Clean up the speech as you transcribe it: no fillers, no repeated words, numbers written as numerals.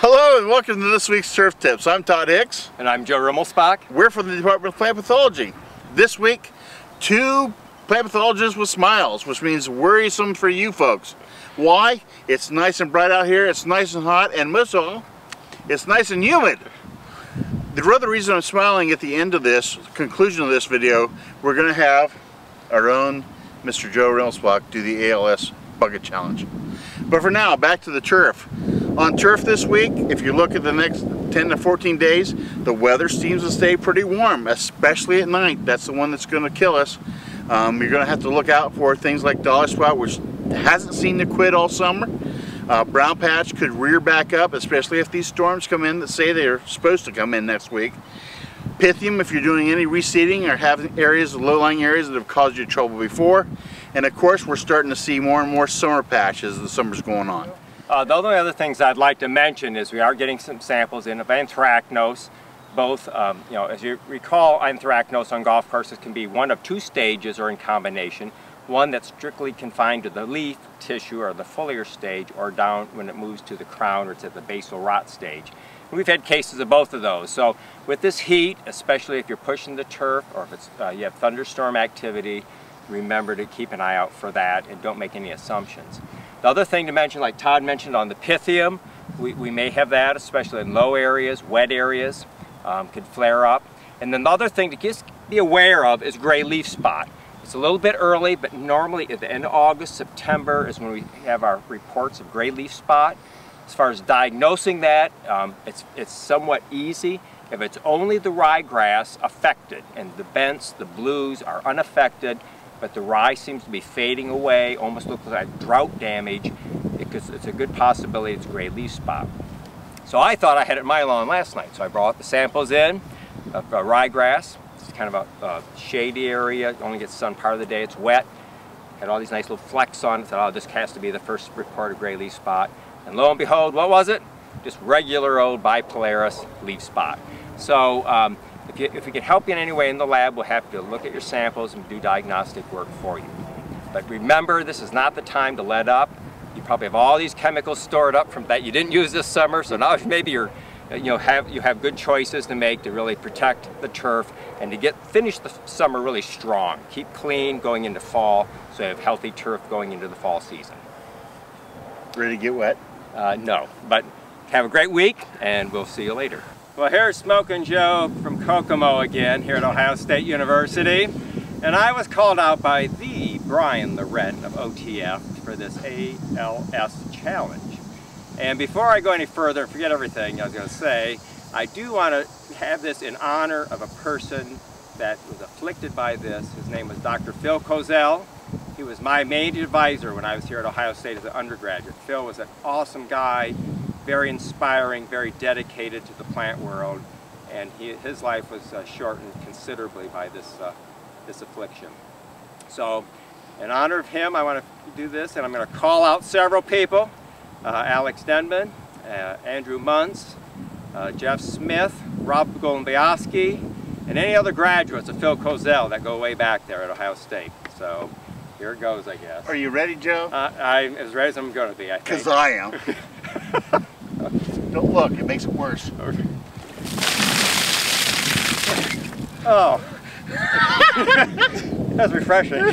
Hello and welcome to this week's Turf Tips. I'm Todd Hicks. And I'm Joe Rimelspach. We're from the Department of Plant Pathology. This week, 2 plant pathologists with smiles, which means worrisome for you folks. Why? It's nice and bright out here, it's nice and hot, and most of all, it's nice and humid. The other reason I'm smiling at the end of this, conclusion of this video, we're going to have our own Mr. Joe Rimelspach do the ALS Bucket Challenge. But for now, back to the turf. On turf this week, if you look at the next 10 to 14 days, the weather seems to stay pretty warm, especially at night. That's the one that's going to kill us. You're going to have to look out for things like dollar spot, which hasn't seemed to quit all summer. Brown patch could rear back up, especially if these storms come in that say they're supposed to come in next week. Pythium, if you're doing any reseeding or having areas, low-lying areas that have caused you trouble before. And of course, we're starting to see more and more summer patch as the summer's going on. The only other things I'd like to mention is we are getting some samples in of anthracnose. Both, as you recall, anthracnose on golf courses can be one of 2 stages or in combination. One that's strictly confined to the leaf tissue or the foliar stage, or down when it moves to the crown or to the basal rot stage. And we've had cases of both of those. So with this heat, especially if you're pushing the turf or if it's, you have thunderstorm activity, remember to keep an eye out for that and don't make any assumptions. The other thing to mention, like Todd mentioned on the Pythium, we may have that, especially in low areas, wet areas, could flare up. And then the other thing to just be aware of is gray leaf spot. It's a little bit early, but normally at the end of August, September is when we have our reports of gray leaf spot. As far as diagnosing that, it's somewhat easy. If it's only the ryegrass affected and the bents, the blues are unaffected, but the rye seems to be fading away, almost looks like drought damage, because it's a good possibility it's gray leaf spot. So I thought I had it in my lawn last night, so I brought the samples in of ryegrass. It's kind of a shady area, it only gets sun part of the day, it's wet. Had all these nice little flecks on it, thought, oh, this has to be the first report of gray leaf spot. And lo and behold, what was it? Just regular old bipolaris leaf spot. So if we can help you in any way in the lab, we'll have to look at your samples and do diagnostic work for you. But remember, this is not the time to let up. You probably have all these chemicals stored up from that you didn't use this summer, so now maybe you have good choices to make to really protect the turf and to finish the summer really strong. Keep clean going into fall, so you have healthy turf going into the fall season. Ready to get wet? No, but have a great week, and we'll see you later. Well, here's Smokin' Joe from Kokomo again, here at Ohio State University. And I was called out by the Brian Loren of OTF for this ALS challenge. And before I go any further, forget everything I was going to say, I do want to have this in honor of a person that was afflicted by this. His name was Dr. Phil Kozel. He was my main advisor when I was here at Ohio State as an undergraduate. Phil was an awesome guy, very inspiring, very dedicated to the plant world, and his life was shortened considerably by this affliction. So, in honor of him, I want to do this, and I'm going to call out several people: Alex Denman, Andrew Munz, Jeff Smith, Rob Golombiowski, and any other graduates of Phil Kozel that go way back there at Ohio State. So, here it goes, I guess. Are you ready, Joe? I'm as ready as I'm going to be, I think. Because I am. Don't look, it makes it worse. Oh. That's refreshing.